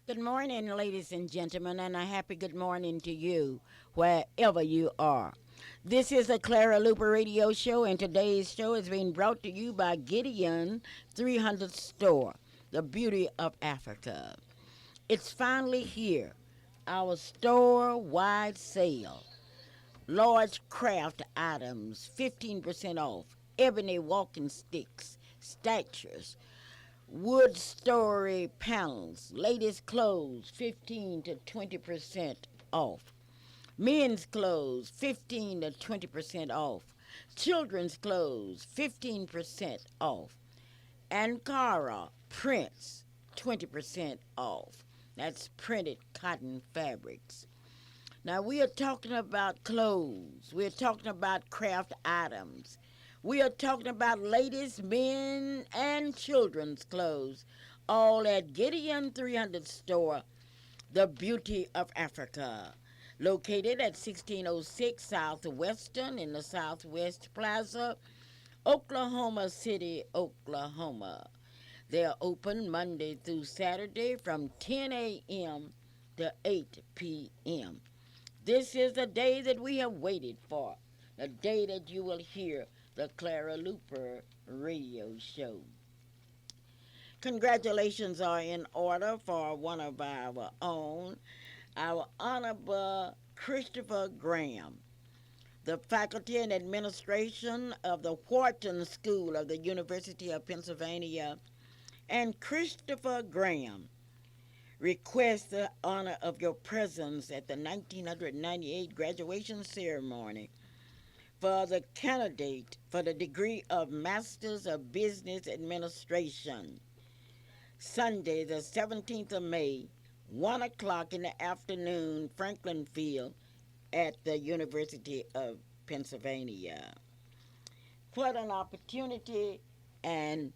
Good morning, ladies and gentlemen, and a happy good morning to you, wherever you are. This is a Clara Luper radio show, and today's show is being brought to you by Gideon 300 Store, the beauty of Africa. It's finally here, our store-wide sale. Large craft items, 15% off, ebony walking sticks, statues, wood story panels, ladies' clothes, 15 to 20% off. Men's clothes, 15 to 20% off. Children's clothes, 15% off. Ankara prints, 20% off. That's printed cotton fabrics. Now, we are talking about clothes. We're talking about craft items. We are talking about ladies, men, and children's clothes, all at Gideon 300 Store, the beauty of Africa, located at 1606 Southwestern in the Southwest Plaza, Oklahoma City, Oklahoma. They are open Monday through Saturday from 10 a.m. to 8 p.m. This is the day that we have waited for, the day that you will hear the Clara Luper radio show. Congratulations are in order for one of our own, our Honorable Christopher Graham, the faculty and administration of the Wharton School of the University of Pennsylvania, and Christopher Graham requests the honor of your presence at the 1998 graduation ceremony for the candidate for the degree of Masters of Business Administration, Sunday, the 17th of May, 1 o'clock in the afternoon, Franklin Field at the University of Pennsylvania. What an opportunity, and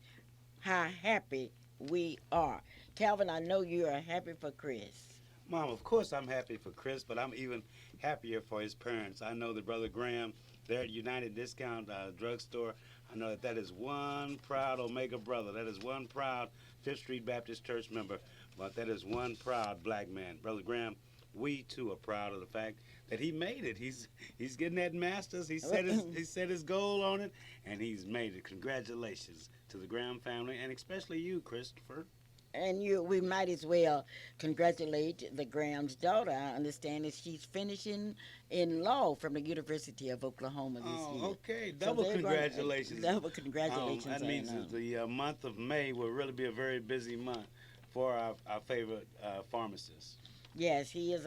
how happy we are. Calvin, I know you are happy for Chris. Mom, of course I'm happy for Chris, but I'm even happier for his parents. I know that Brother Graham, there at United Discount Drugstore, I know that is one proud Omega brother. That is one proud Fifth Street Baptist Church member, but that is one proud black man. Brother Graham, we too are proud of the fact that he made it. He's getting that master's. He set his goal on it, and he's made it. Congratulations to the Graham family, and especially you, Christopher. And we might as well congratulate the Graham's daughter. I understand that she's finishing in law from the University of Oklahoma this year. Okay. Double congratulations. Double congratulations. That means that the month of May will really be a very busy month for our favorite pharmacist. Yes, he is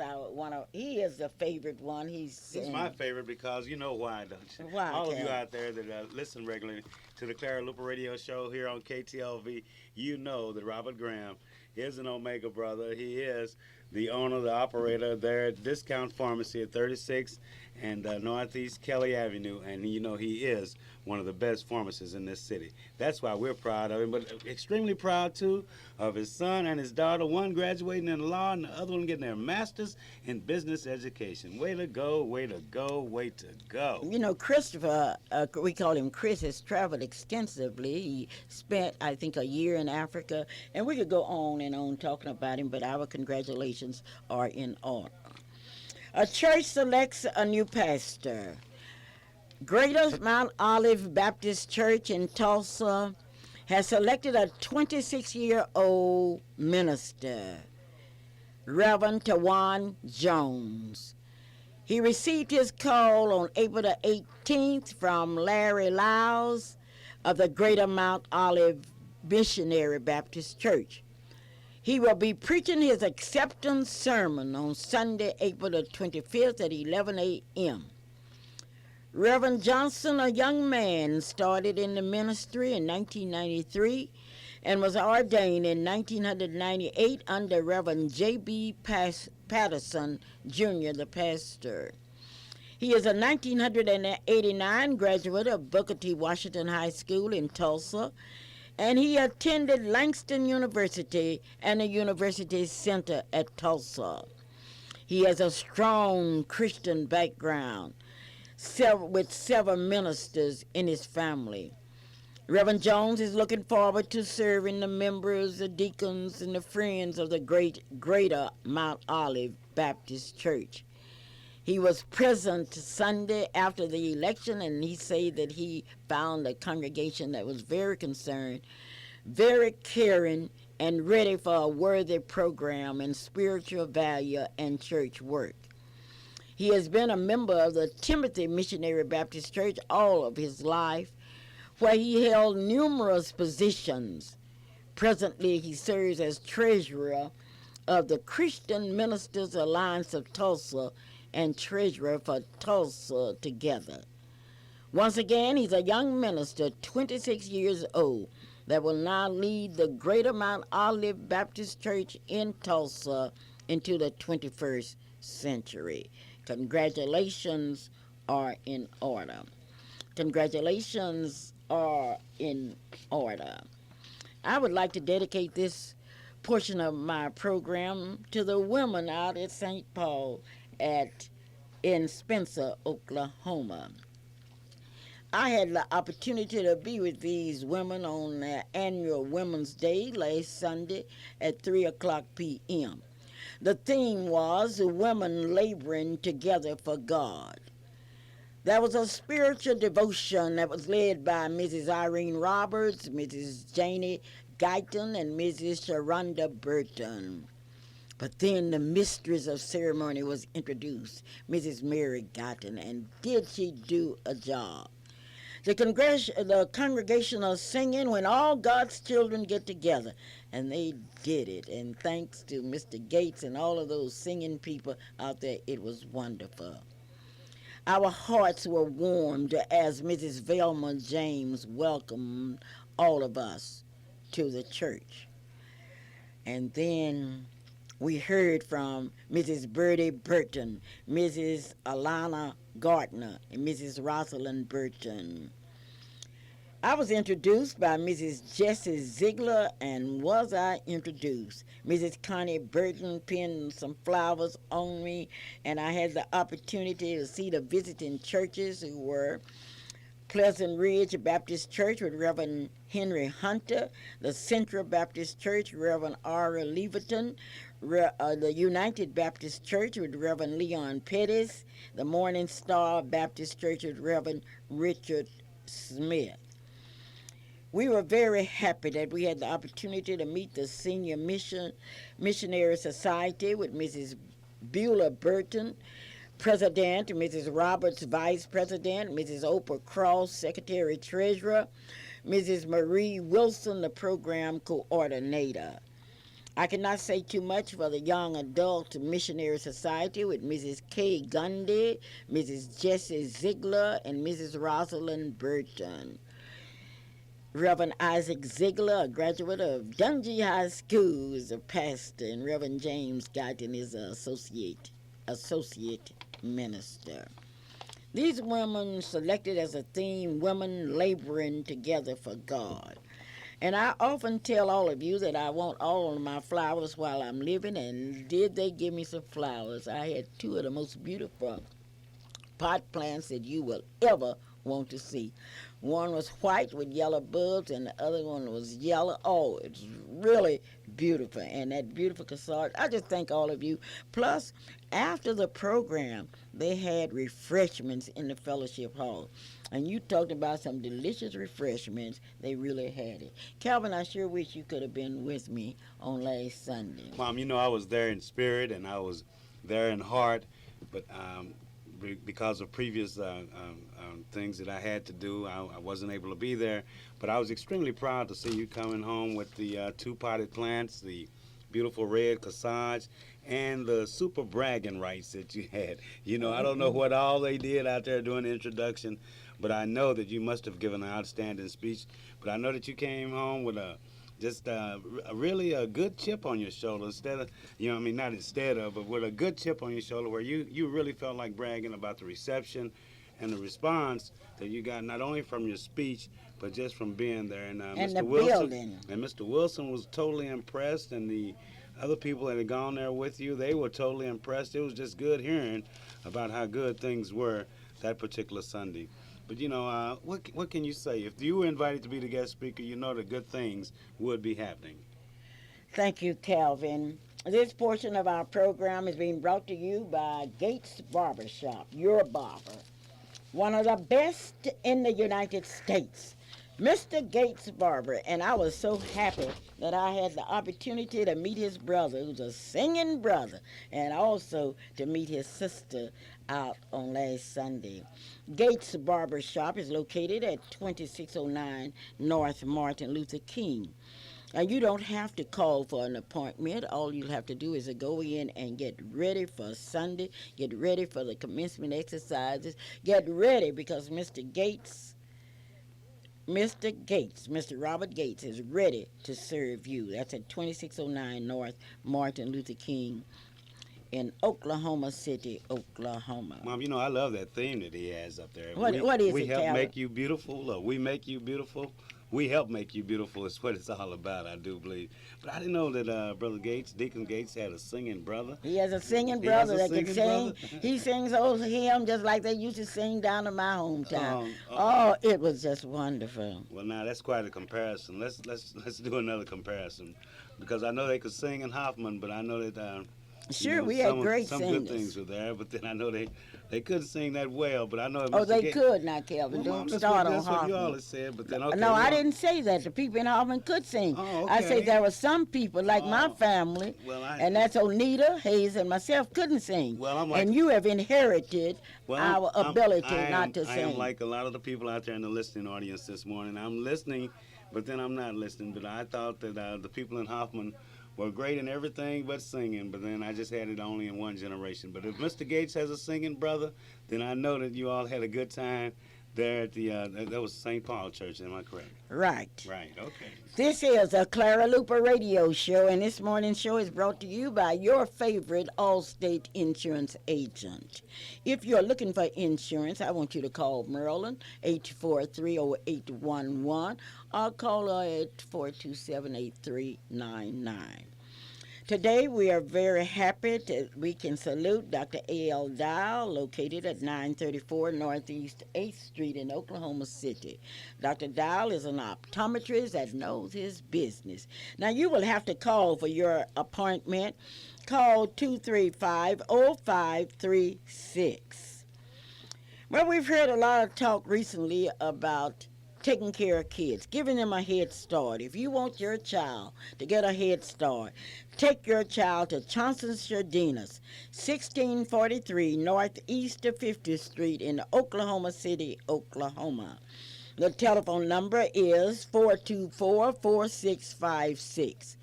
he is the favorite one. He's my favorite because you know why, don't you? Why? All of you out there that listen regularly to the Clara Luper radio show here on KTLV, you know that Robert Graham is an Omega brother. He is the owner, the operator there at Discount Pharmacy at 36 and Northeast Kelly Avenue, and you know he is one of the best pharmacists in this city. That's why we're proud of him, but extremely proud too of his son and his daughter, one graduating in law and the other one getting their master's in business education. Way to go, way to go, way to go. You know, Christopher, we call him Chris, has traveled extensively. He spent, I think, a year in Africa, and we could go on and on talking about him, but our congratulations are in order. A church selects a new pastor. Greater Mount Olive Baptist Church in Tulsa has selected a 26-year-old minister, Reverend Tawan Jones. He received his call on April the 18th from Larry Lyles of the Greater Mount Olive Missionary Baptist Church. He will be preaching his acceptance sermon on Sunday, April the 25th at 11 a.m. Reverend Johnson, a young man, started in the ministry in 1993 and was ordained in 1998 under Reverend J.B. Patterson, Jr., the pastor. He is a 1989 graduate of Booker T. Washington High School in Tulsa, and he attended Langston University and the University Center at Tulsa. He has a strong Christian background with several ministers in his family. Reverend Jones is looking forward to serving the members, the deacons, and the friends of the Greater Mount Olive Baptist Church. He was present Sunday after the election, and he said that he found a congregation that was very concerned, very caring, and ready for a worthy program in spiritual value and church work. He has been a member of the Timothy Missionary Baptist Church all of his life, where he held numerous positions. Presently, he serves as treasurer of the Christian Ministers Alliance of Tulsa and treasurer for Tulsa Together. Once again, he's a young minister, 26 years old, that will now lead the Greater Mount Olive Baptist Church in Tulsa into the 21st century. Congratulations are in order. Congratulations are in order. I would like to dedicate this portion of my program to the women out at St. Paul in Spencer, Oklahoma. I had the opportunity to be with these women on their annual Women's Day last Sunday at 3 o'clock p.m. The theme was Women Laboring Together for God. There was a spiritual devotion that was led by Mrs. Irene Roberts, Mrs. Janie Guyton, and Mrs. Sharonda Burton. But then the mistress of ceremony was introduced, Mrs. Mary Guyton, and did she do a job? The congregational singing when all God's children get together, and they did it. And thanks to Mr. Gates and all of those singing people out there, it was wonderful. Our hearts were warmed as Mrs. Velma James welcomed all of us to the church. And then we heard from Mrs. Bertie Burton, Mrs. Alana Gardner, and Mrs. Rosalind Burton. I was introduced by Mrs. Jessie Ziegler, and was I introduced? Mrs. Connie Burton pinned some flowers on me, and I had the opportunity to see the visiting churches who were Pleasant Ridge Baptist Church with Reverend Henry Hunter, the Central Baptist Church, Reverend Ara Leverton, the United Baptist Church with Reverend Leon Pettis, the Morning Star Baptist Church with Reverend Richard Smith. We were very happy that we had the opportunity to meet the Senior Missionary Society with Mrs. Beulah Burton, President, Mrs. Roberts, Vice President, Mrs. Oprah Cross, Secretary Treasurer, Mrs. Marie Wilson, the Program Coordinator. I cannot say too much for the Young Adult Missionary Society with Mrs. Kay Gundy, Mrs. Jessie Ziegler, and Mrs. Rosalind Burton. Reverend Isaac Ziegler, a graduate of Dungy High School, is a pastor, and Reverend James Guyton is an associate minister. These women selected as a theme, Women Laboring Together for God. And I often tell all of you that I want all of my flowers while I'm living, and did they give me some flowers? I had two of the most beautiful pot plants that you will ever want to see. One was white with yellow bulbs, and the other one was yellow. Oh, it's really beautiful. And that beautiful cassard, I just thank all of you. Plus, after the program, they had refreshments in the fellowship hall. And you talked about some delicious refreshments. They really had it. Calvin, I sure wish you could have been with me on last Sunday. Mom, you know I was there in spirit and I was there in heart, but because of previous things that I had to do, I wasn't able to be there. But I was extremely proud to see you coming home with the two potted plants, the beautiful red corsage, and the super bragging rights that you had. You know, I don't know what all they did out there doing the introduction, but I know that you must have given an outstanding speech. But I know that you came home with really a good chip on your shoulder instead of, not instead of, but with a good chip on your shoulder where you really felt like bragging about the reception and the response that you got not only from your speech, but just from being there. And Mr. Wilson, building. And Mr. Wilson was totally impressed, and the other people that had gone there with you, they were totally impressed. It was just good hearing about how good things were that particular Sunday. But what can you say? If you were invited to be the guest speaker, you know that good things would be happening. Thank you, Calvin. This portion of our program is being brought to you by Gates Barbershop, your barber, one of the best in the United States. Mr. Gates Barber, and I was so happy that I had the opportunity to meet his brother, who's a singing brother, and also to meet his sister out on last Sunday. Gates Barber Shop is located at 2609 North Martin Luther King. Now, you don't have to call for an appointment. All you'll have to do is to go in and get ready for Sunday, get ready for the commencement exercises, get ready because Mr. Robert Gates is ready to serve you. That's at 2609 North Martin Luther King in Oklahoma City, Oklahoma. Mom, I love that theme that he has up there. What is we it, help Calvin? make you beautiful, or we make you beautiful. We help make you beautiful is what it's all about, I do believe. But I didn't know that Brother Gates, Deacon Gates, had a singing brother. He has a singing He has brother a that can singing sing. brother? He sings old hymns just like they used to sing down in my hometown. Oh, It was just wonderful. Well, now that's quite a comparison. Let's do another comparison, because I know they could sing in Hoffman, but I know that Sure, we had great some singers. good things were there. But then I know they couldn't sing that well. But I know Oh, Mr. they Gates, could not, Kelvin. Well, Don't Mom, that's start what, on that's what you Hoffman. always said. But then okay. No, I well, didn't say that. The people in Hoffman could sing. Oh, I said okay. there were some people, like my family, Well, and that's Onita, Hayes, and myself, couldn't sing. Well, I'm like, and you have inherited our ability I not to I sing. am like a lot of the people out there in the listening audience this morning. I'm listening, but then I'm not listening. But I thought that the people in Hoffman were great in everything but singing, but then I just had it only in one generation. But if Mr. Gates has a singing brother, then I know that you all had a good time there at the, that was St. Paul Church, am I correct? Right. Right, okay. This is a Clara Luper radio show, and this morning's show is brought to you by your favorite Allstate insurance agent. If you're looking for insurance, I want you to call Marilyn, 843-0811, or call her at 427-8399. Today, we are very happy that we can salute Dr. A.L. Dial, located at 934 Northeast 8th Street in Oklahoma City. Dr. Dial is an optometrist that knows his business. Now, you will have to call for your appointment. Call 235-0536. Well, we've heard a lot of talk recently about taking care of kids, giving them a head start. If you want your child to get a head start, take your child to Johnson's Jardinas, 1643 Northeast of 50th Street in Oklahoma City, Oklahoma. The telephone number is 424-4656.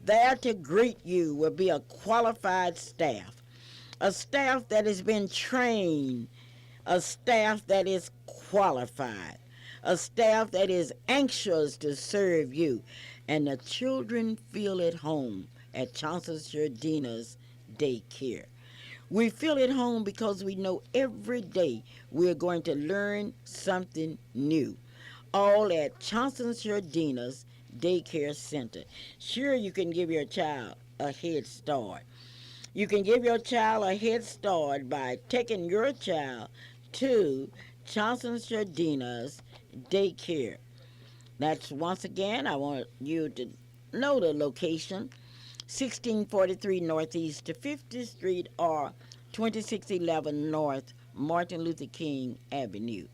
There to greet you will be a qualified staff, a staff that has been trained, a staff that is qualified, a staff that is anxious to serve you, and the children feel at home at Johnson's Jardinas Daycare. We feel at home because we know every day we're going to learn something new, all at Johnson's Jardinas Daycare Center. Sure, you can give your child a head start. You can give your child a head start by taking your child to Johnson's Jardinas Daycare. That's, once again, I want you to know the location, 1643 Northeast to 50th Street or 2611 North Martin Luther King Avenue.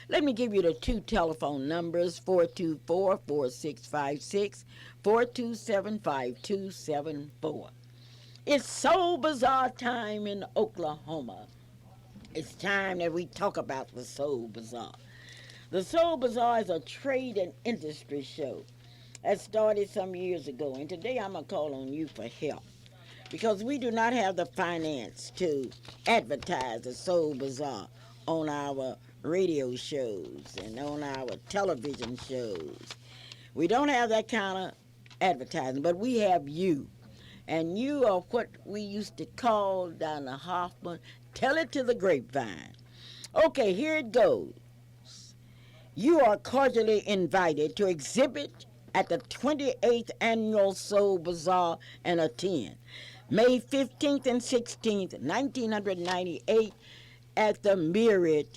Let me give you the two telephone numbers, 424-4656, 427-5274. It's Soul Bazaar time in Oklahoma. It's time that we talk about the Soul Bazaar. The Soul Bazaar is a trade and industry show that started some years ago, and today I'm going to call on you for help because we do not have the finance to advertise the Soul Bazaar on our radio shows and on our television shows. We don't have that kind of advertising, but we have you. And you are what we used to call down the Hoffman, tell it to the grapevine. Okay, here it goes. You are cordially invited to exhibit at the 28th Annual Soul Bazaar and attend May 15th and 16th, 1998 at the Myriad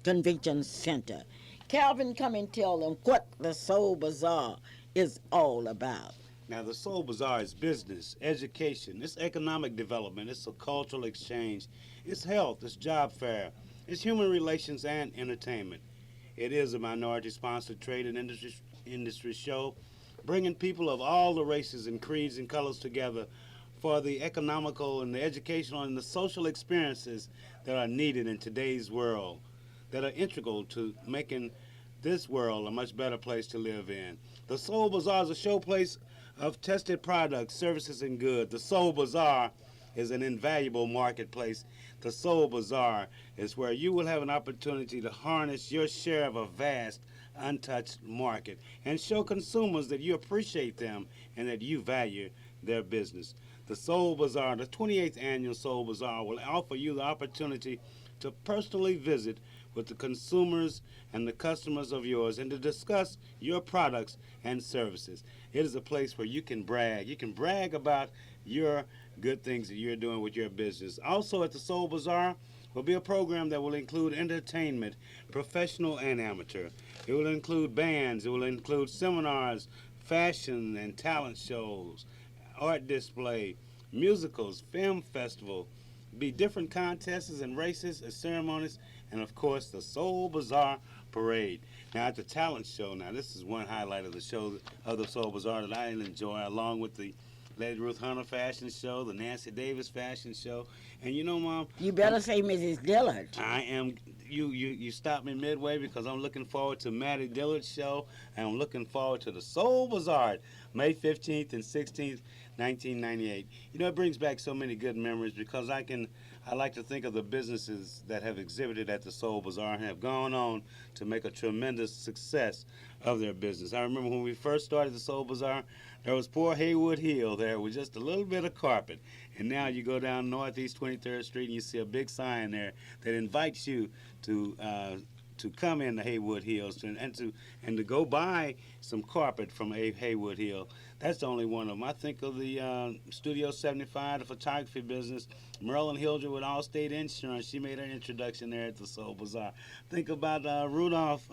Convention Center. Calvin, come and tell them what the Soul Bazaar is all about. Now, the Soul Bazaar is business, education, it's economic development, it's a cultural exchange, it's health, it's job fair, it's human relations and entertainment. It is a minority-sponsored trade and industry show, bringing people of all the races and creeds and colors together for the economical and the educational and the social experiences that are needed in today's world, that are integral to making this world a much better place to live in. The Soul Bazaar is a showplace of tested products, services, and goods. The Soul Bazaar is an invaluable marketplace. The Soul Bazaar is where you will have an opportunity to harness your share of a vast, untouched market and show consumers that you appreciate them and that you value their business. The Soul Bazaar, the 28th annual Soul Bazaar, will offer you the opportunity to personally visit with the consumers and the customers of yours and to discuss your products and services. It is a place where you can brag. You can brag about your good things that you're doing with your business. Also at the Soul Bazaar will be a program that will include entertainment, professional and amateur. It will include bands. It will include seminars, fashion and talent shows, art display, musicals, film festival, be different contests and races and ceremonies, and of course the Soul Bazaar Parade. Now at the talent show, now this is one highlight of the show of the Soul Bazaar that I enjoy, along with the Lady Ruth Hunter fashion show, the Nancy Davis fashion show, and you know, Mom, You better say Mrs. Dillard. I am. You stopped me midway because I'm looking forward to Maddie Dillard's show, and I'm looking forward to the Soul Bazaar, May 15th and 16th, 1998. You know, it brings back so many good memories because I like to think of the businesses that have exhibited at the Soul Bazaar and have gone on to make a tremendous success of their business. I remember when we first started the Soul Bazaar, there was poor Haywood Hill there with just a little bit of carpet. And now you go down Northeast 23rd Street and you see a big sign there that invites you to come into Haywood Hills and to go buy some carpet from Haywood Hill. That's the only one of them. I think of the Studio 75, the photography business. Marilyn Hildred with Allstate Insurance. She made her introduction there at the Soul Bazaar. Think about Rudolph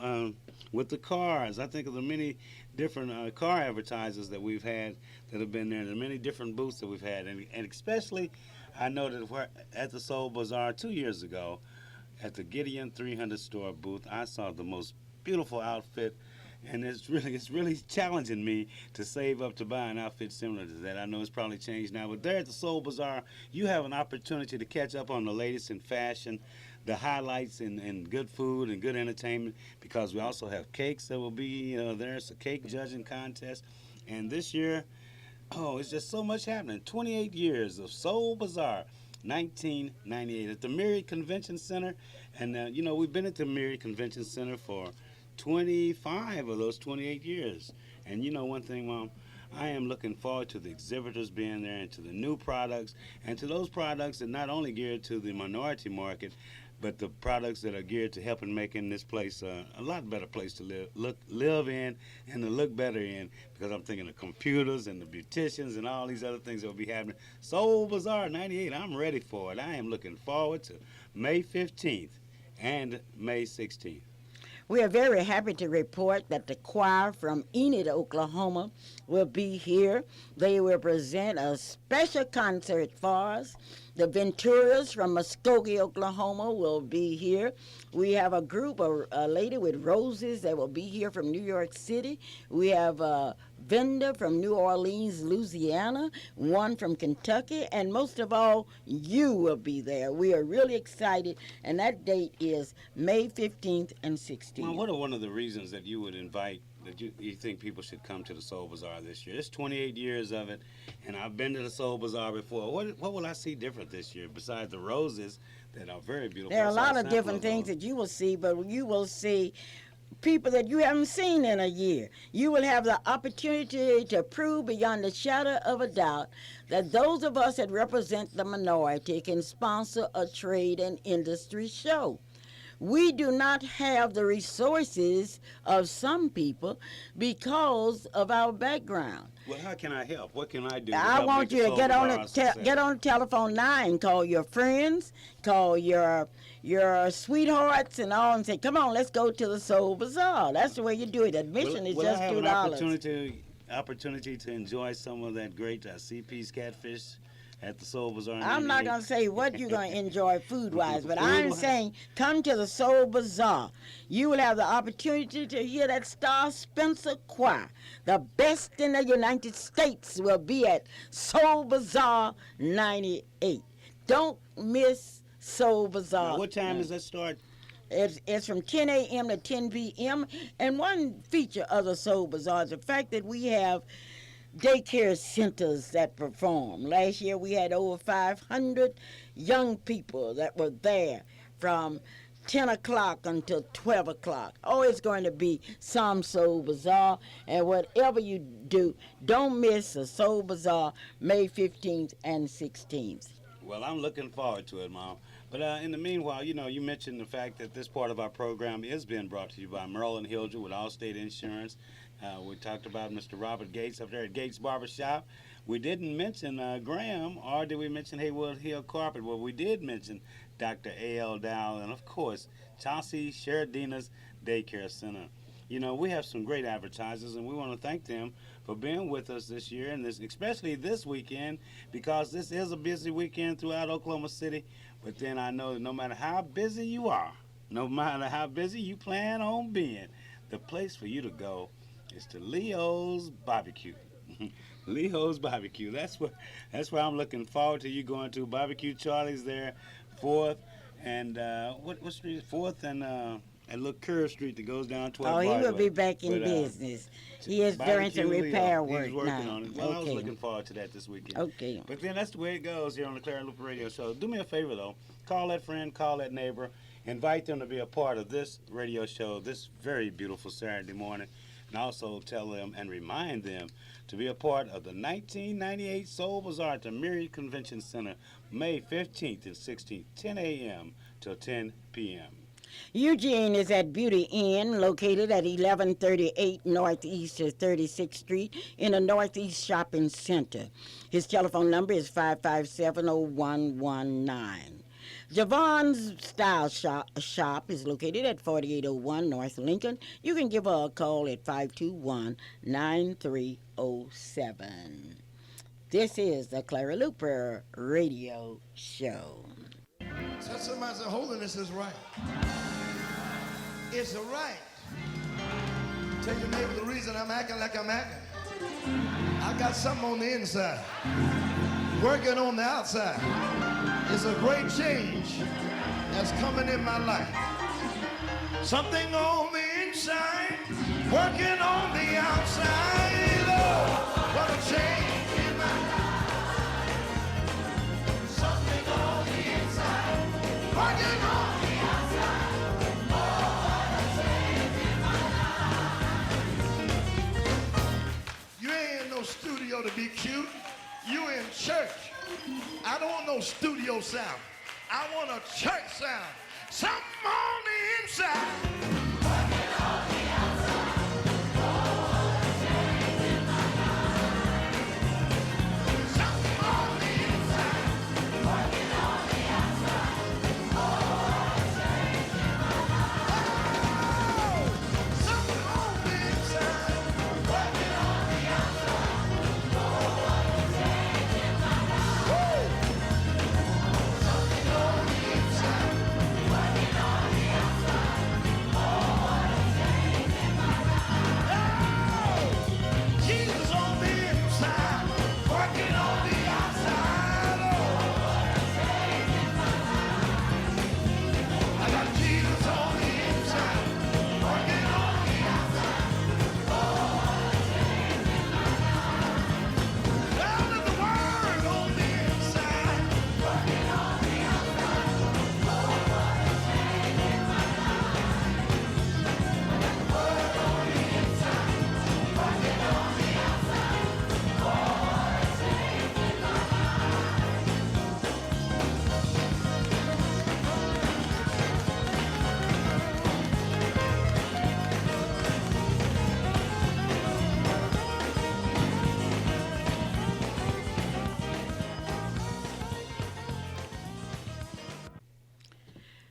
with the cars. I think of the many different car advertisers that we've had that have been there, the many different booths that we've had. And especially, I know that at the Soul Bazaar 2 years ago, at the Gideon 300 store booth, I saw the most beautiful outfit, and it's really challenging me to save up to buy an outfit similar to that. I know it's probably changed now, but there at the Soul Bazaar, you have an opportunity to catch up on the latest in fashion, the highlights in good food and good entertainment, because we also have cakes that will be there. It's a cake judging contest, and this year, it's just so much happening. 28 years of Soul Bazaar. 1998 at the Myriad Convention Center, and we've been at the Myriad Convention Center for 25 of those 28 years. And you know one thing, Mom, I am looking forward to the exhibitors being there and to the new products and to those products that not only geared to the minority market, but the products that are geared to helping making this place a lot better place to live in and to look better in, because I'm thinking of computers and the beauticians and all these other things that will be happening. Soul Bazaar 98, I'm ready for it. I am looking forward to May 15th and May 16th. We are very happy to report that the choir from Enid, Oklahoma will be here. They will present a special concert for us. The Venturas from Muskogee, Oklahoma will be here. We have a group, a lady with roses that will be here from New York City. We have a vendor from New Orleans, Louisiana, one from Kentucky, and most of all, you will be there. We are really excited, and that date is May 15th and 16th. Well, what are one of the reasons that you would invite, that you think people should come to the Soul Bazaar this year? It's 28 years of it, and I've been to the Soul Bazaar before. What will I see different this year besides the roses that are very beautiful? There are a lot of different things that you will see, but you will see people that you haven't seen in a year. You will have the opportunity to prove beyond the shadow of a doubt that those of us that represent the minority can sponsor a trade and industry show. We do not have the resources of some people because of our background. Well, how can I help? What can I do? To I help want make you the to Soul get on Bazaar a the success? get on the telephone now and call your friends, call your sweethearts and all, and say, "Come on, let's go to the Soul Bazaar." That's the way you do it. Admission is Will just I have an $2. opportunity to enjoy some of that great CP's catfish at the Soul Bazaar? I'm not 98? going to say what you're going to enjoy food-wise, but I'm Food-wise? saying come to the Soul Bazaar. You will have the opportunity to hear that Star Spencer Choir. The best in the United States will be at Soul Bazaar 98. Don't miss Soul Bazaar. Now, what time does that start? It's from 10 a.m. to 10 p.m. And one feature of the Soul Bazaar is the fact that we have daycare centers that perform. Last year we had over 500 young people that were there from 10 o'clock until 12 o'clock. Oh, it's going to be some Soul Bazaar. And whatever you do, don't miss the Soul Bazaar May 15th and 16th. Well, I'm looking forward to it, Mom. But in the meanwhile, you mentioned the fact that this part of our program is being brought to you by Merlin Hildreth with Allstate Insurance. We talked about Mr. Robert Gates up there at Gates Barbershop. We didn't mention Graham, or did we mention Haywood Hill Carpet? Well, we did mention Dr. A.L. Dow and, of course, Chauncey Sheridina's Daycare Center. We have some great advertisers, and we want to thank them for being with us this year, and especially this weekend, because this is a busy weekend throughout Oklahoma City. But then I know that no matter how busy you are, no matter how busy you plan on being, the place for you to go is to Leo's Barbecue. Leo's Barbecue. That's where I'm looking forward to you going to. Barbecue Charlie's there, 4th and what street? 4th and little curve street that goes down 12th. Oh, he will Broadway. be back in business. He is doing some repair work He's working now. on it. Well, I was Okay. looking forward to that this weekend. Okay. But then that's the way it goes here on the Clara Luper Radio Show. Do me a favor, though. Call that friend, call that neighbor. Invite them to be a part of this radio show this very beautiful Saturday morning. And also tell them and remind them to be a part of the 1998 Soul Bazaar at the Myriad Convention Center, May 15th and 16th, 10 a.m. till 10 p.m. Eugene is at Beauty Inn, located at 1138 Northeast 36th Street in the Northeast Shopping Center. His telephone number is 557-0119. Javon's Style Shop is located at 4801 North Lincoln. You can give her a call at 521-9307. This is the Clara Luper Radio Show. Tell somebody that holiness is right. It's a right. Tell your neighbor the reason I'm acting like I'm acting. I got something on the inside, working on the outside. It's a great change that's coming in my life. Something on the inside, working on the outside. Lord, what a change in my life. Something on the inside, working on the outside. Oh, what a change in my life. You ain't in no studio to be cute. You in church. I don't want no studio sound. I want a church sound. Something on the inside. Working on the outside. Oh, what a change in my life. Something on the inside. Working on the outside. Oh, what a change in my life. Oh, something on the inside. Working on the outside. Oh, what a change in my life. Woo! Something on the inside. Working on the outside. Oh,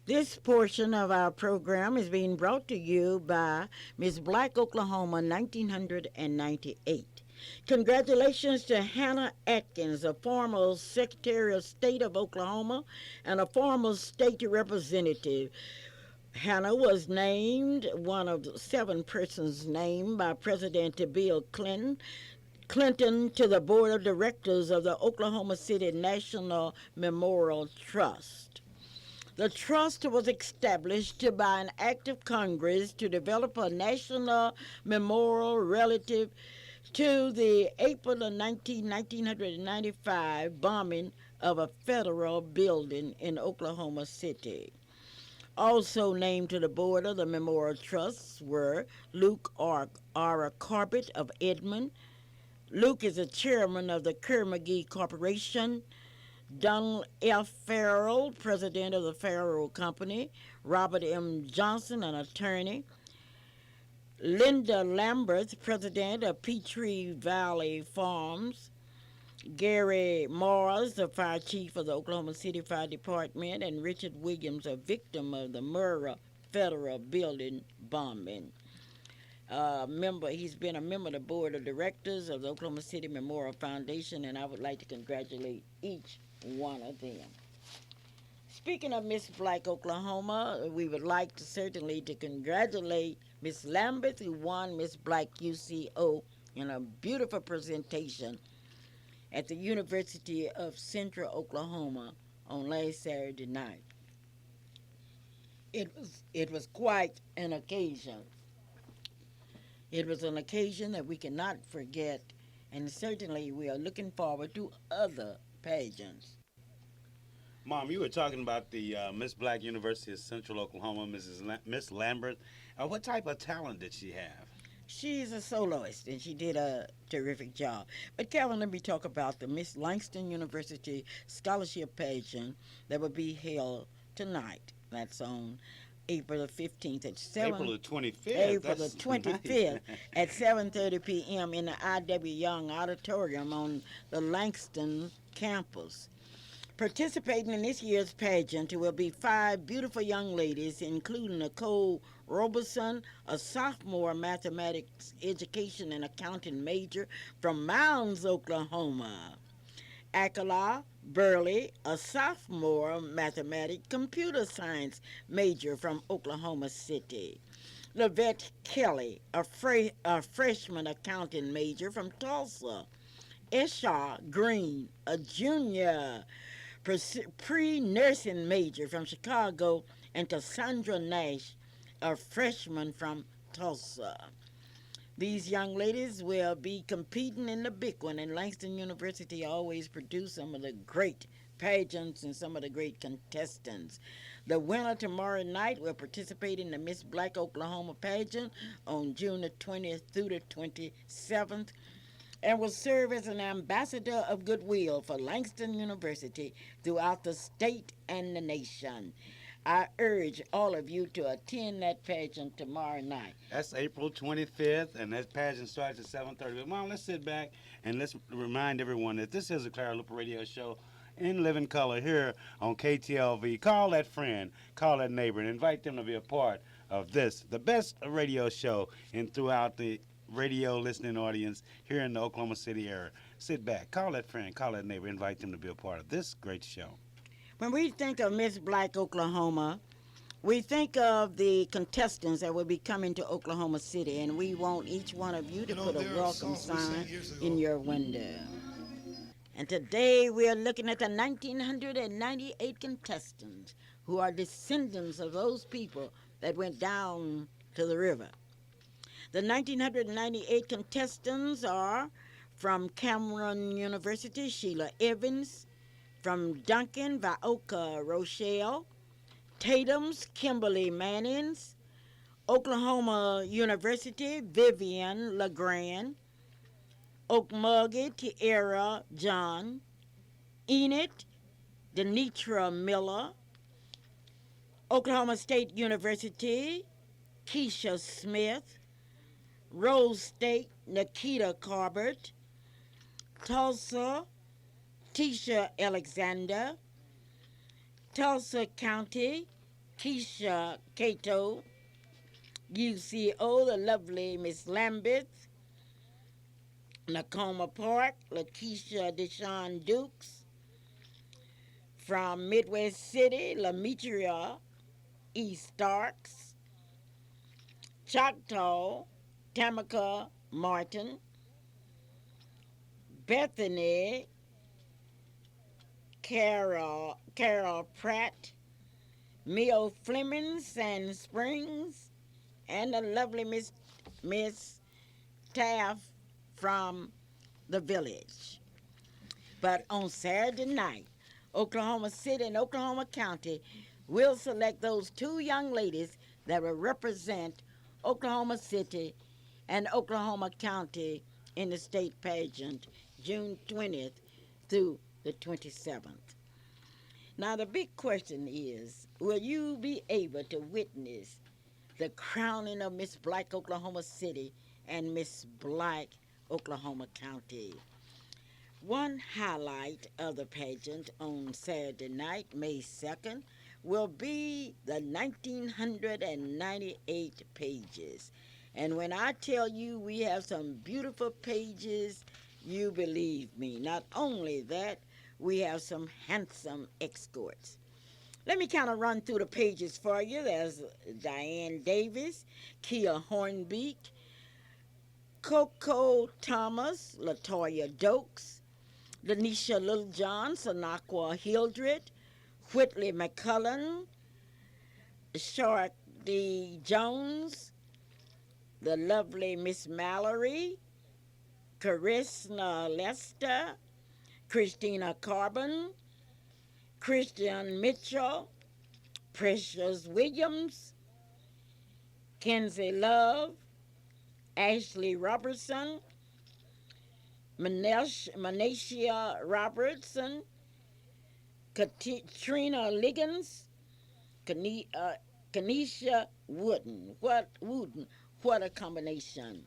This portion of our program is being brought to you by Miss Black, Oklahoma, 1998. Congratulations to Hannah Atkins, a former Secretary of State of Oklahoma and a former state representative. Hannah was named one of the 7 persons named by President Bill Clinton to the board of directors of the Oklahoma City National Memorial Trust. The trust was established by an act of Congress to develop a national memorial relative to the April 19, 1995 bombing of a federal building in Oklahoma City. Also named to the board of the Memorial Trusts were Luke R. Corbett of Edmond. Luke is the chairman of the Kerr-McGee Corporation. Donald F. Farrell, president of the Farrell Company. Robert M. Johnson, an attorney. Linda Lambert, president of Peachtree Valley Farms. Gary Morris, the fire chief of the Oklahoma City Fire Department, and Richard Williams, a victim of the Murrah Federal Building bombing. He's been a member of the board of directors of the Oklahoma City Memorial Foundation, and I would like to congratulate each one of them. Speaking of Miss Black, Oklahoma, we would like to certainly to congratulate Miss Lambert, who won Miss Black UCO in a beautiful presentation at the University of Central Oklahoma on last Saturday night. It was quite an occasion. It was an occasion that we cannot forget, and certainly we are looking forward to other pageants. Mom, you were talking about the Miss Black University of Central Oklahoma, Miss Lambert. What type of talent did she have? She's a soloist, and she did a terrific job. But, Calvin, let me talk about the Miss Langston University Scholarship Pageant that will be held tonight. That's on April the 15th at 7. April the 25th. April the 25th at 7:30 p.m. in the I.W. Young Auditorium on the Langston campus. Participating in this year's pageant will be 5 beautiful young ladies, including Nicole Roberson, a sophomore mathematics education and accounting major from Mounds, Oklahoma. Akala Burley, a sophomore mathematics computer science major from Oklahoma City. Lavette Kelly, a freshman accounting major from Tulsa. Esha Green, a junior pre-nursing major from Chicago, and Cassandra Nash, a freshman from Tulsa. These young ladies will be competing in the big one, and Langston University always produce some of the great pageants and some of the great contestants. The winner tomorrow night will participate in the Miss Black Oklahoma pageant on June the 20th through the 27th, and will serve as an ambassador of goodwill for Langston University throughout the state and the nation. I urge all of you to attend that pageant tomorrow night. That's April 25th, and that pageant starts at 7:30. But, Mom, let's sit back and let's remind everyone that this is a Clara Luper radio show in living color here on KTLV. Call that friend, call that neighbor, and invite them to be a part of this, the best radio show and throughout the radio listening audience here in the Oklahoma City area. Sit back, call that friend, call that neighbor, invite them to be a part of this great show. When we think of Miss Black Oklahoma, we think of the contestants that will be coming to Oklahoma City, and we want each one of you to put a welcome sign in your window. And today we are looking at the 1998 contestants who are descendants of those people that went down to the river. The 1998 contestants are from Cameron University, Sheila Evans; from Duncan, Vioka Rochelle; Tatum's, Kimberly Mannings; Oklahoma University, Vivian LeGrand; Okmulgee, Tiara John; Enid, Denitra Miller; Oklahoma State University, Keisha Smith; Rose State, Nikita Corbett; Tulsa, Tisha Alexander; Tulsa County, Keisha Cato, UCO, the lovely Miss Lambeth, Nakoma Park, Lakeisha Deshawn Dukes, from Midwest City, Lametria E. Starks, Choctaw, Tamaka Martin, Bethany, Carol Pratt, Mio Fleming, Sand Springs, and the lovely Miss Taff from the village. But on Saturday night, Oklahoma City and Oklahoma County will select those two young ladies that will represent Oklahoma City and Oklahoma County in the state pageant June 20th through the 27th. Now, the big question is, will you be able to witness the crowning of Miss Black Oklahoma City and Miss Black Oklahoma County? One highlight of the pageant on Saturday night, May 2nd, will be the 1998 pages. And when I tell you we have some beautiful pages, you believe me. Not only that, we have some handsome escorts. Let me kind of run through the pages for you. There's Diane Davis, Kia Hornbeak, Coco Thomas, Latoya Dokes, Lanisha Littlejohn, Sanaqua Hildred, Whitley McCullen, Shark D. Jones, the lovely Miss Mallory, Carissa Lester, Christina Carbon, Christian Mitchell, Precious Williams, Kenzie Love, Ashley Robertson, Manasia Robertson, Katrina Liggins, Kanisha Wooden. What a combination.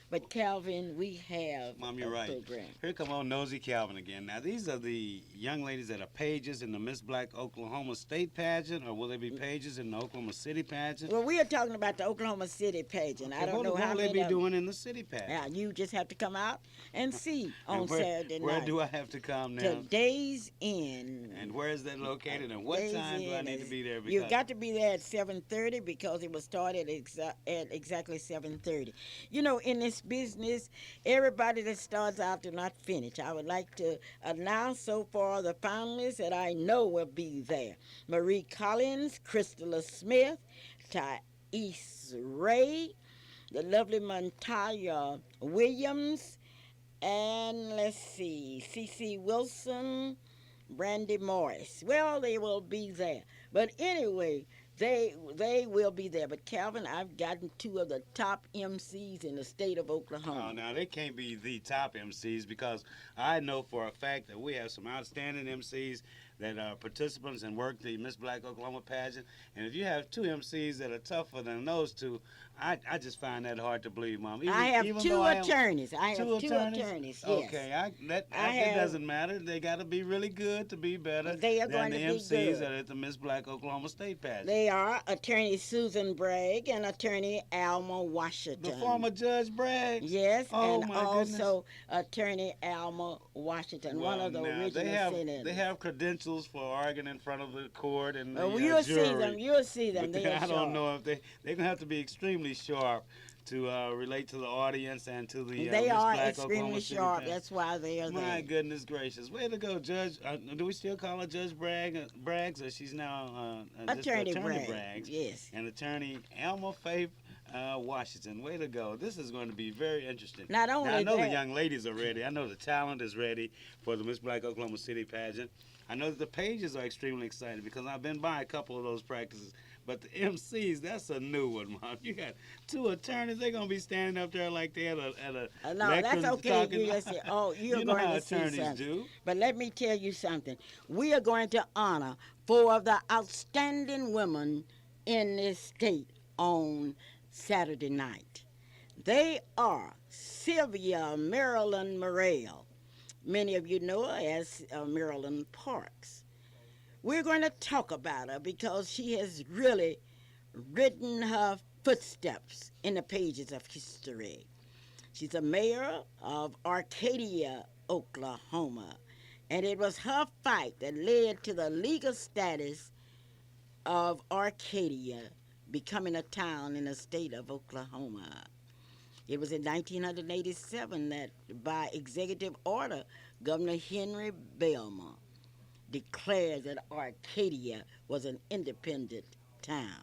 But Calvin, we have Mom, you're a right. program. Here come on Nosy Calvin again. Now, these are the young ladies that are pages in the Miss Black Oklahoma State pageant, or will they be pages in the Oklahoma City pageant? Well, we are talking about the Oklahoma City pageant. I don't know what how will they many be doing in the city pageant? Now, you just have to come out and see on And Saturday where night. do I have to come now? To Days Inn. And where is that located, and what Days time do I Inn need to is- be there? You've got to be there at 7:30 because it will start at exactly 7:30. You know, in this business, everybody that starts out do not finish. I would like to announce so far the finalists that I know will be there. Marie Collins, Crystala Smith, Thais Ray, the lovely Montaya Williams, and let's see, C.C. Wilson, Brandy Morris. Well, they will be there. But anyway, they will be there. But Calvin, I've gotten two of the top MCs in the state of Oklahoma. Oh, now they can't be the top MCs because I know for a fact that we have some outstanding MCs that are participants and work the Miss Black Oklahoma pageant. And if you have two MCs that are tougher than those two, I just find that hard to believe, Mom. I have two attorneys. I have two attorneys. Yes. Okay, it doesn't matter. They got to be really good to be better They are than going the to be MCs good. that are at the Miss Black Oklahoma State pageant. They are Attorney Susan Bragg and Attorney Alma Washington. The former Judge Bragg. Yes, Oh, and my also Attorney Alma Washington, one of the original senators. They have credentials for arguing in front of the court and the you'll jury. see them. You'll see them. But They're I don't sharp. know if they're going to have to be extremely sharp to relate to the audience and to the They Miss are Black extremely Oklahoma City sharp. pageant. That's why they are My there. goodness gracious. Way to go, Judge. Do we still call her Judge Braggs, or she's now just Attorney Attorney Bragg. Braggs? Yes. And Attorney Alma Faith Washington. Way to go. This is going to be very interesting. Not only now, I know that, the young ladies are ready. I know the talent is ready for the Miss Black Oklahoma City pageant. I know that the pages are extremely excited because I've been by a couple of those practices. But the MCs, that's a new one, Mom. You got two attorneys. They're going to be standing up there like they at a no, lectern that's okay. talking. You just say, you're You know going how to see attorneys something. do. But let me tell you something. We are going to honor four of the outstanding women in this state on Saturday night. They are Sylvia Marilyn Morrell. Many of you know her as Marilyn Parks. We're going to talk about her because she has really written her footsteps in the pages of history. She's a mayor of Arcadia, Oklahoma, and it was her fight that led to the legal status of Arcadia becoming a town in the state of Oklahoma. It was in 1987 that, by executive order, Governor Henry Belmont declared that Arcadia was an independent town.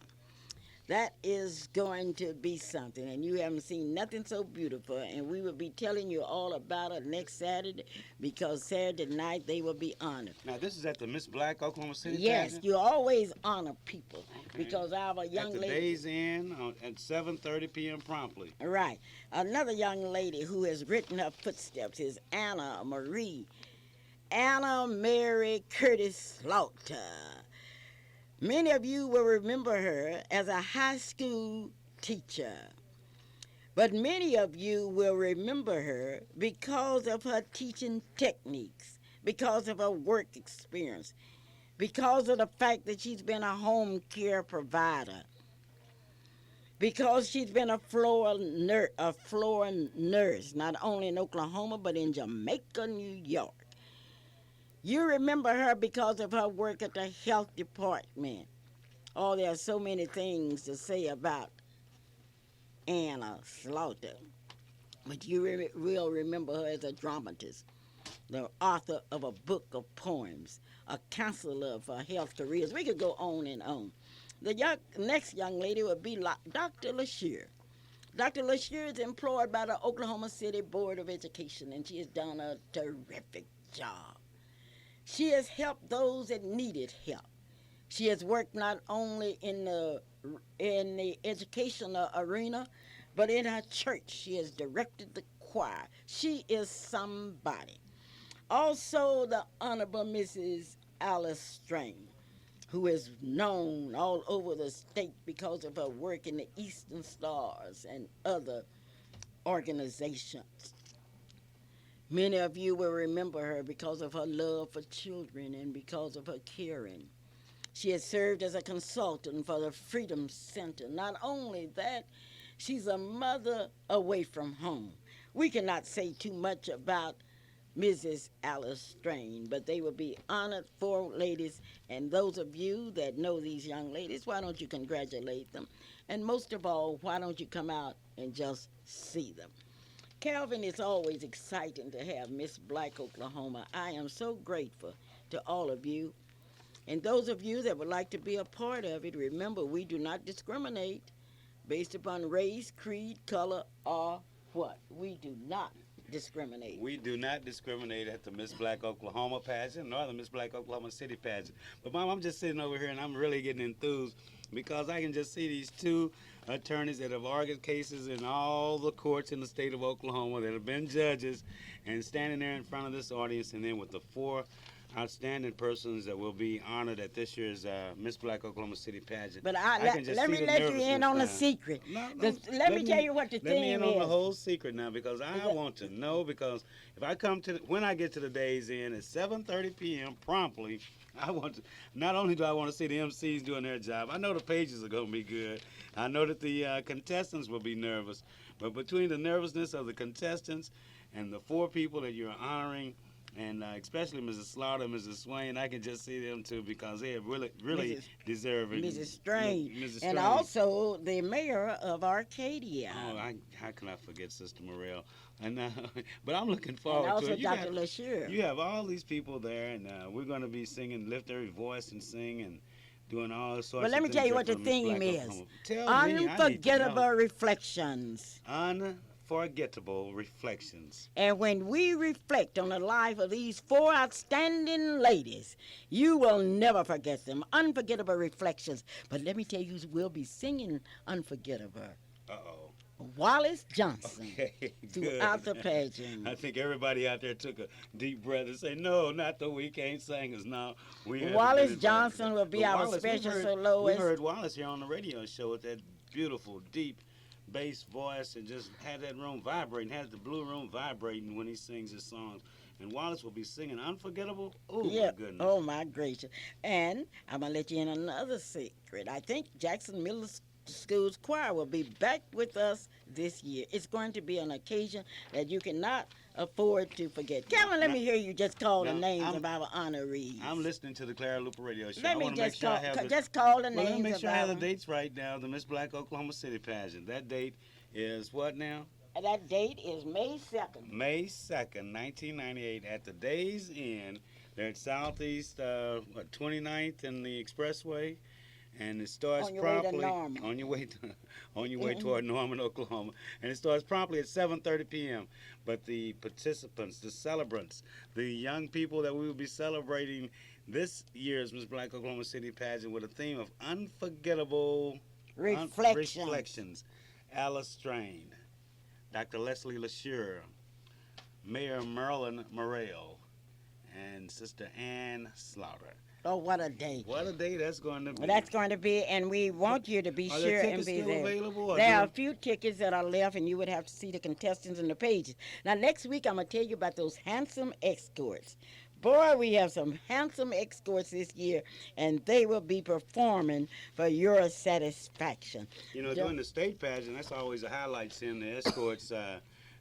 That is going to be something, and you haven't seen nothing so beautiful, and we will be telling you all about it next Saturday, because Saturday night they will be honored. Now, this is at the Miss Black Oklahoma City Yes, Pageant? you always honor people, Okay. because our young At the lady... Days Inn at 7:30 p.m. promptly. Right. Another young lady who has written her footsteps is Anna Mary Curtis Slaughter. Many of you will remember her as a high school teacher, but many of you will remember her because of her teaching techniques, because of her work experience, because of the fact that she's been a home care provider, because she's been a floor nurse, not only in Oklahoma, but in Jamaica, New York. You remember her because of her work at the health department. Oh, there are so many things to say about Anna Slaughter. But you will remember her as a dramatist, the author of a book of poems, a counselor for health careers. We could go on and on. The next young lady would be Dr. LaSure. Dr. LaSure is employed by the Oklahoma City Board of Education, and she has done a terrific job. She has helped those that needed help. She has worked not only in the educational arena, but in her church. She has directed the choir. She is somebody. Also, the Honorable Mrs. Alice Strain, who is known all over the state because of her work in the Eastern Stars and other organizations. Many of you will remember her because of her love for children and because of her caring. She has served as a consultant for the Freedom Center. Not only that, she's a mother away from home. We cannot say too much about Mrs. Alice Strain, but they will be honored, four ladies, and those of you that know these young ladies, why don't you congratulate them? And most of all, why don't you come out and just see them? Calvin, it's always exciting to have Miss Black Oklahoma. I am so grateful to all of you. And those of you that would like to be a part of it, remember, we do not discriminate based upon race, creed, color, or what. We do not discriminate. We do not discriminate at the Miss Black Oklahoma pageant nor the Miss Black Oklahoma City pageant. But, Mom, I'm just sitting over here and I'm really getting enthused because I can just see these two attorneys that have argued cases in all the courts in the state of Oklahoma that have been judges and standing there in front of this audience, and then with the four outstanding persons that will be honored at this year's Miss Black Oklahoma City pageant. But let me let you in on a secret. Let me tell you what the theme is. Let me in on the whole secret now, because I want to know, because if I come to, when I get to the Days Inn at 7:30 p.m. promptly, I want to, not only do I want to see the MCs doing their job, I know the pages are going to be good. I know that the contestants will be nervous. But between the nervousness of the contestants and the four people that you're honoring, and especially Mrs. Slaughter, Mrs. Swain, I can just see them too, because they have really deserve it. Mrs. Strange. Mrs. And Strange. Also the mayor of Arcadia. Oh, how can I forget Sister Morrell? And but I'm looking forward and also to it. Dr. LaSure. You have all these people there, and we're going to be singing, lift every voice and sing, and doing all sorts of things. But let me tell you what the theme is. Unforgettable Reflections. Unforgettable Reflections. And when we reflect on the life of these four outstanding ladies, you will never forget them. Unforgettable Reflections. But let me tell you who will be singing Unforgettable. Uh-oh. Wallace Johnson. Okay, throughout the pageant. I think everybody out there took a deep breath and say, no, not the We Can't Singers. No, Wallace Johnson will be our special soloist. We heard Wallace here on the radio show with that beautiful, deep bass voice, and just had that room vibrating, has the blue room vibrating when he sings his songs. And Wallace will be singing Unforgettable. Oh, Yeah. my goodness. Oh my gracious. And I'm gonna let you in another secret. I think Jackson Middle School's choir will be back with us this year. It's going to be an occasion that you cannot afford to forget. Calvin, let Now- me hear you just call the now, names I'm- of our honorees. I'm listening to the Clara Luper radio show. Let I me want to make just sure call, I have the, just call the well, let me names make of sure I have the our. dates right now. The Miss Black Oklahoma City pageant. That date is what now? That date is May 2nd. May 2nd, 1998, at the Days Inn. They're at Southeast 29th and the Expressway, and it starts On your way to promptly Norman. on your way toward Norman, Oklahoma, and it starts promptly at 7:30 p.m. But the participants, the celebrants, the young people that we will be celebrating this year's Miss Black Oklahoma City pageant with a theme of unforgettable reflections. Alice Strain, Dr. Leslie LaSure, Mayor Marilyn Morrell, and Sister Ann Slaughter. Oh, what a day. What a day that's going to be. Well, that's going to be, and we want you to be Are sure there and tickets be still there. available? Or There are a few tickets that are left, and you would have to see the contestants and the pages. Now, next week, I'm going to tell you about those handsome escorts. Boy, we have some handsome escorts this year, and they will be performing for your satisfaction. You know, during the state pageant, that's always a highlight, seeing the escorts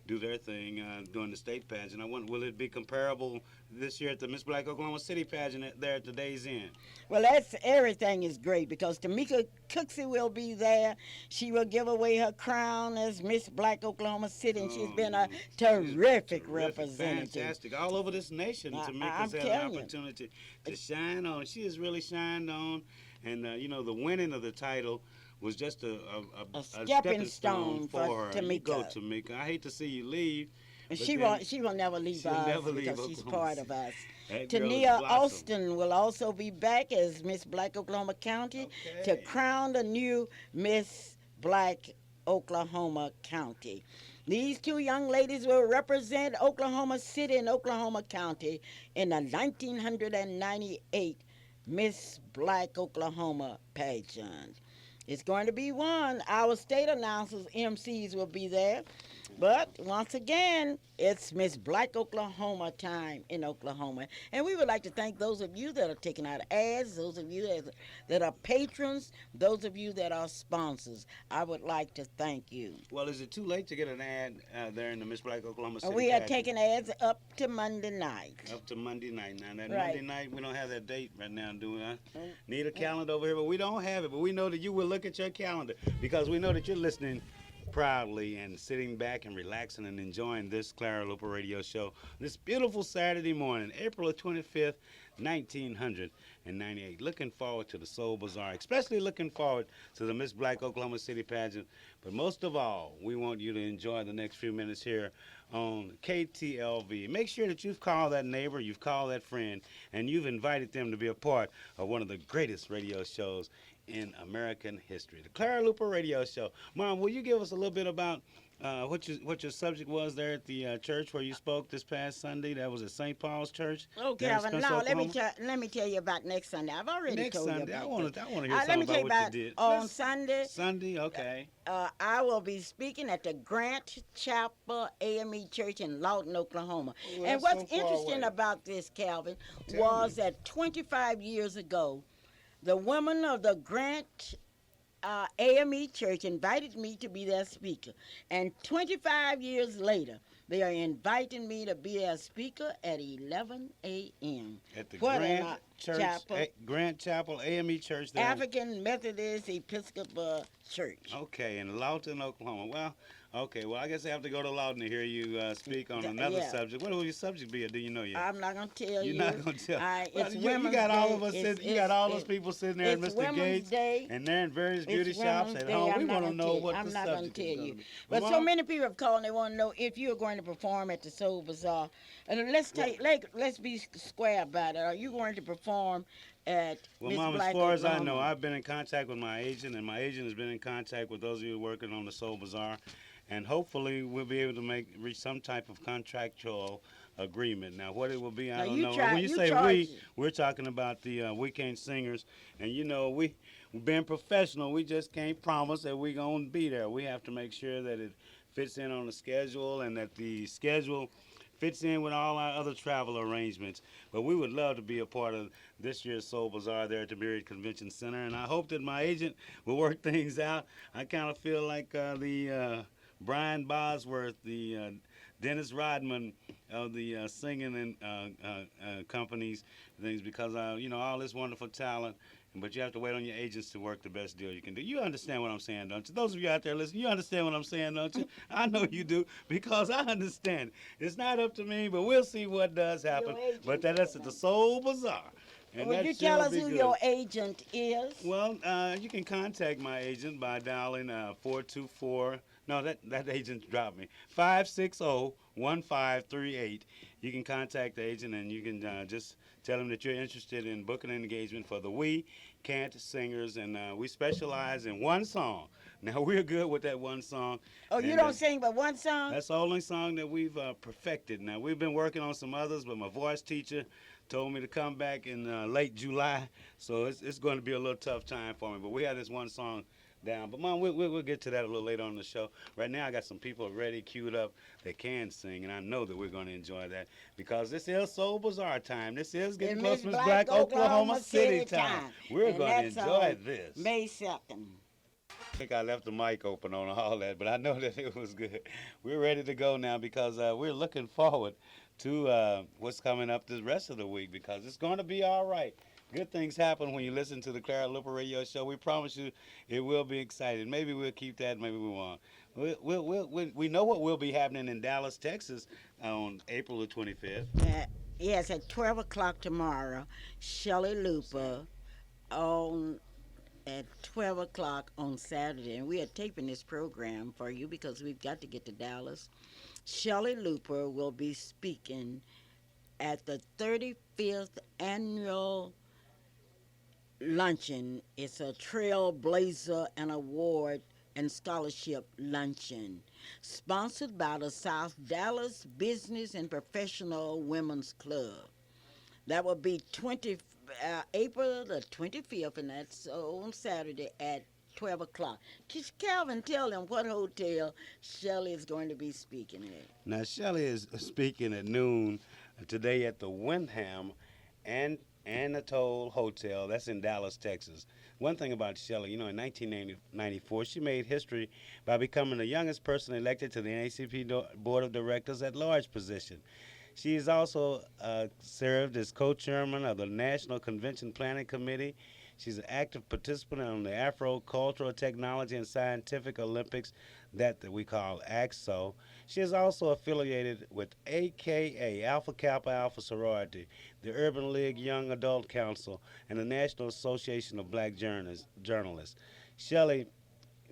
do their thing during the state pageant. I wonder, will it be comparable this year at the Miss Black Oklahoma City pageant there at the Days Inn? Well, everything is great because Tamika Cooksey will be there. She will give away her crown as Miss Black Oklahoma City, and she's been a terrific representative. Fantastic. All over this nation, I'm Tamika's had an telling you. opportunity to shine on. She has really shined on. And, you know, the winning of the title was just a stepping stone for her. You go, Tamika. Tamika. I hate to see you leave. And but she then will never leave she'll us never leave because she's Oklahoma part City. of us. That girl is Tania blossom. Austin will also be back as Miss Black Oklahoma County to Okay. crown the new Miss Black Oklahoma County. These two young ladies will represent Oklahoma City and Oklahoma County in the 1998 Miss Black Oklahoma pageant. It's going to be won. Our state announcers, MCs, will be there. But once again, it's Miss Black Oklahoma time in Oklahoma. And we would like to thank those of you that are taking out ads, those of you that are patrons, those of you that are sponsors. I would like to thank you. Well, is it too late to get an ad there in the Miss Black Oklahoma City We are pageant? taking ads up to Monday night. Up to Monday night. Now, that Right. Monday night, we don't have that date right now, do we? I need a calendar over here, but we don't have it. But we know that you will look at your calendar because we know that you're listening proudly and sitting back and relaxing and enjoying this Clara Luper radio show this beautiful Saturday morning, April the 25th, 1998. Looking forward to the Soul Bazaar, especially looking forward to the Miss Black Oklahoma City pageant. But most of all, we want you to enjoy the next few minutes here on KTLV. Make sure that you've called that neighbor, you've called that friend, and you've invited them to be a part of one of the greatest radio shows in American history, the Clara Luper radio show. Mom, will you give us a little bit about what your subject was there at the church where you spoke this past Sunday? That was at St. Paul's Church. Oh, there in Calvin, Spencer, now Oklahoma? let me tell you about next Sunday. I've already Next told Sunday, you about I want this. to hear Let something me tell you about what about you did. on Sunday. Sunday, okay. I will be speaking at the Grant Chapel AME Church in Lawton, Oklahoma. Oh, And that's what's so far interesting away. about this, Calvin, Tell was me. that 25 years ago, the women of the Grant AME Church invited me to be their speaker. And 25 years later, they are inviting me to be their speaker at 11 a.m. At the What an, Grant Church, Chapel. Grant Chapel AME Church there. African Methodist Episcopal Church. Okay, in Lawton, Oklahoma. Well, okay. Well, I guess I have to go to Lawton to hear you speak on another Yeah. subject. What will your subject be? Or do you know yet? I'm not going to tell you. You're not gonna tell. Well, It's you Women's got all Day. of us. It's- You got all those it's- people sitting there at it's Mr. Women's Gates, Day. and they're in various beauty It's shops Women's at Day. home. I'm We not want to gonna know tell you. what I'm the not gonna subject tell is going you. to be. But Mom, so many people have called and they want to know if you're going to perform at the Soul Bazaar. And let's be square about it. Are you going to perform at Well, Miss Mom, Black as far as I Oklahoma? know, I've been in contact with my agent, and my agent has been in contact with those of you working on the Soul Bazaar, and hopefully we'll be able to reach some type of contractual agreement. Now, what it will be, I Now, don't you know. try- When you you say charge- we, we're talking about the weekend singers, and you know, we being professional, we just can't promise that we're gonna be there. We have to make sure that it fits in on the schedule, and that the schedule fits in with all our other travel arrangements. But we would love to be a part of this year's Soul Bazaar there at the Myriad Convention Center, and I hope that my agent will work things out. I kind of feel like the Brian Bosworth, the Dennis Rodman of the singing and companies, things, because all this wonderful talent. But you have to wait on your agents to work the best deal you can do. You understand what I'm saying, don't you? Those of you out there listening, you understand what I'm saying, don't you? I know you do, because I understand. It's not up to me, but we'll see what does happen. But that's at the Soul Bazaar. And Would you tell us who your agent is? Well, you can contact my agent by dialing 424. No, that agent dropped me. 560-1538. You can contact the agent, and you can just tell them that you're interested in booking an engagement for the We Can't Singers, and we specialize in one song. Now, we're good with that one song. Oh, you don't sing but one song? That's the only song that we've perfected. Now, we've been working on some others, but my voice teacher told me to come back in late July, so it's going to be a little tough time for me. But we have this one song down. But, Mom, we'll get to that a little later on in the show. Right now, I got some people ready, queued up, that can sing, and I know that we're going to enjoy that, because this is Soul Bazaar time. This is Getting Close to Miss Black, Oklahoma City time. We're going to enjoy this. May 2nd. I think I left the mic open on all that, but I know that it was good. We're ready to go now, because we're looking forward to what's coming up the rest of the week, because it's going to be all right. Good things happen when you listen to the Clara Luper radio show. We promise you it will be exciting. Maybe we'll keep that, maybe we won't. We know what will be happening in Dallas, Texas on April the 25th. Yes, at 12 o'clock tomorrow, Shelley Luper at 12 o'clock on Saturday. And we are taping this program for you because we've got to get to Dallas. Shelley Luper will be speaking at the 35th annual luncheon. It's a Trailblazer and Award and Scholarship Luncheon, sponsored by the South Dallas Business and Professional Women's Club. That will be April the 25th, and that's on Saturday at 12 o'clock. Just Calvin, tell them what hotel Shelley is going to be speaking at. Now, Shelley is speaking at noon today at the Wyndham and Atoll Hotel. That's in Dallas, Texas. One thing about Shelley, in 1994, she made history by becoming the youngest person elected to the NAACP Board of Directors at large position. She has also served as co-chairman of the National Convention Planning Committee. She's an active participant on the Afro-Cultural Technology and Scientific Olympics that we call AXO. She is also affiliated with AKA, Alpha Kappa Alpha Sorority, the Urban League Young Adult Council, and the National Association of Black Journalists. Shelley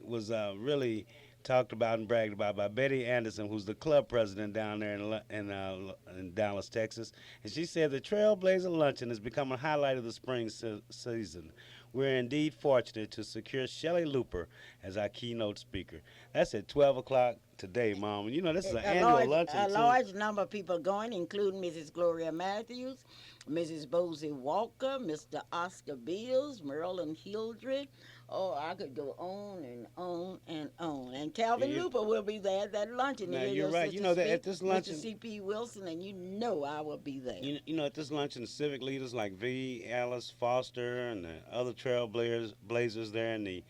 was really talked about and bragged about by Betty Anderson, who's the club president down there in Dallas, Texas. And she said the Trailblazer Luncheon has become a highlight of the spring season. We're indeed fortunate to secure Shelley Luper as our keynote speaker. That's at 12 o'clock today, Mom. This is an annual luncheon. A large number of people going, including Mrs. Gloria Matthews, Mrs. Bosie Walker, Mr. Oscar Beals, Marilyn Hildred. Oh, I could go on and on and on. And Calvin Luper will be there at that luncheon. Now, you're right. That at this luncheon, Mr. C.P. Wilson, and I will be there. At this luncheon, civic leaders like V. Alice Foster and the other Trailblazers there in the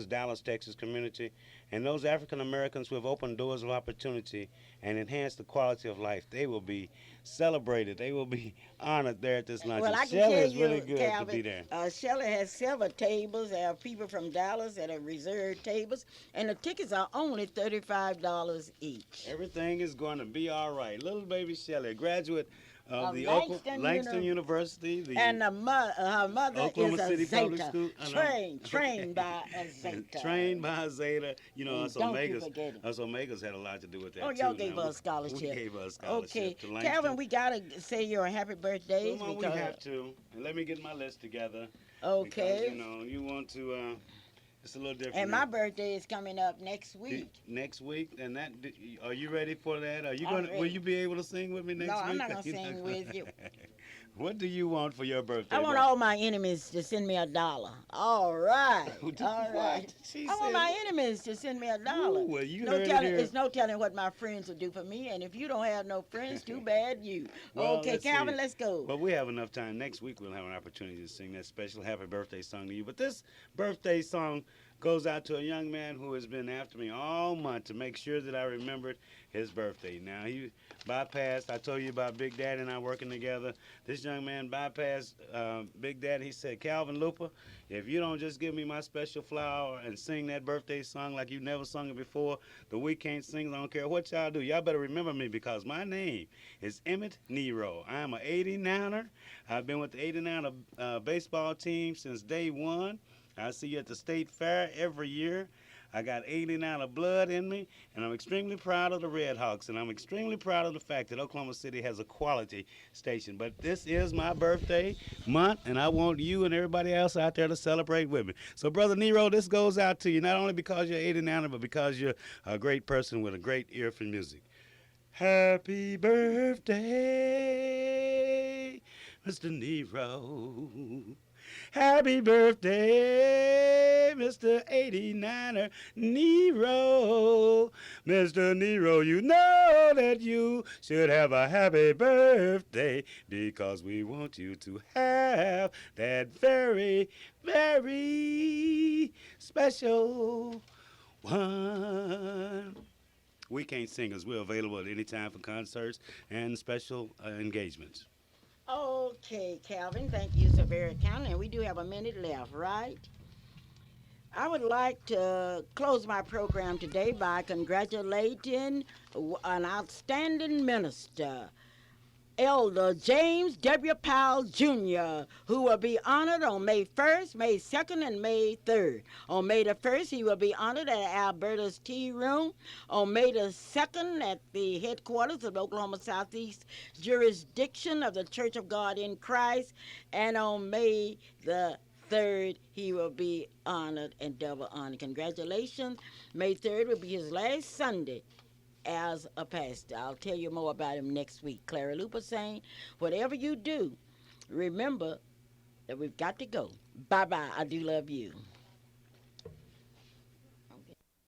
Dallas, Texas community, and those African Americans who have opened doors of opportunity and enhanced the quality of life, they will be celebrated. They will be honored there at this luncheon. Well, I can Shelley tell is really good Calvin, to be there. Shelley has several tables. There are people from Dallas that are reserved tables, and the tickets are only $35 each. Everything is going to be all right. Little baby Shelley, a graduate of the Langston University. And her mother Oklahoma is City a Zeta, Public School. trained by a Zeta. Trained by a Zeta. Us Omegas. Us Omegas had a lot to do with that, too. Y'all gave us a scholarship. We gave us a scholarship to Langston. Calvin, we got to say your happy birthdays. Well, we have to. And let me get my list together. Okay. Because, you want to... It's a little different. And my birthday is coming up next week. Next week, and are you ready for that? Will you be able to sing with me next week? No, I'm not gonna sing with you. What do you want for your birthday? I want brother? all my enemies to send me $1. All right. What? All right. She I want said my what? enemies to send me $1. Ooh, well, you No heard it telling, here. it's no telling what my friends will do for me. And if you don't have no friends, too bad you. Well, Okay, let's Calvin, see. let's go. Well, we have enough time. Next week we'll have an opportunity to sing that special happy birthday song to you. But this birthday song goes out to a young man who has been after me all month to make sure that I remembered his birthday. Now, he bypassed, I told you about Big Daddy and I working together. This young man bypassed Big Daddy. He said, Calvin Luper, if you don't just give me my special flower and sing that birthday song like you never sung it before, the we can't sing. I don't care what y'all do. Y'all better remember me because my name is Emmett Nero. I am an 89er. I've been with the 89er baseball team since day one. I see you at the state fair every year. I got 89 of blood in me, and I'm extremely proud of the Red Hawks, and I'm extremely proud of the fact that Oklahoma City has a quality station. But this is my birthday month, and I want you and everybody else out there to celebrate with me. So, Brother Nero, this goes out to you, not only because you're 89, but because you're a great person with a great ear for music. Happy birthday, Mr. Nero. Happy birthday, Mr. 89er Nero. Mr. Nero, you know that you should have a happy birthday because we want you to have that very, very special one. We Can't Singers, we're available at any time for concerts and special engagements. Okay, Calvin, thank you so very kindly. And we do have a minute left, right? I would like to close my program today by congratulating an outstanding minister, Elder James W. Powell Jr., who will be honored on May 1st, May 2nd, and May 3rd. On May the 1st, he will be honored at Alberta's Tea Room. On May the 2nd, at the headquarters of the Oklahoma Southeast Jurisdiction of the Church of God in Christ. And on May the 3rd, he will be honored and double honored. Congratulations. May 3rd will be his last Sunday as a pastor. I'll tell you more about him next week. Clara Luper saying, whatever you do, remember that we've got to go. Bye-bye. I do love you.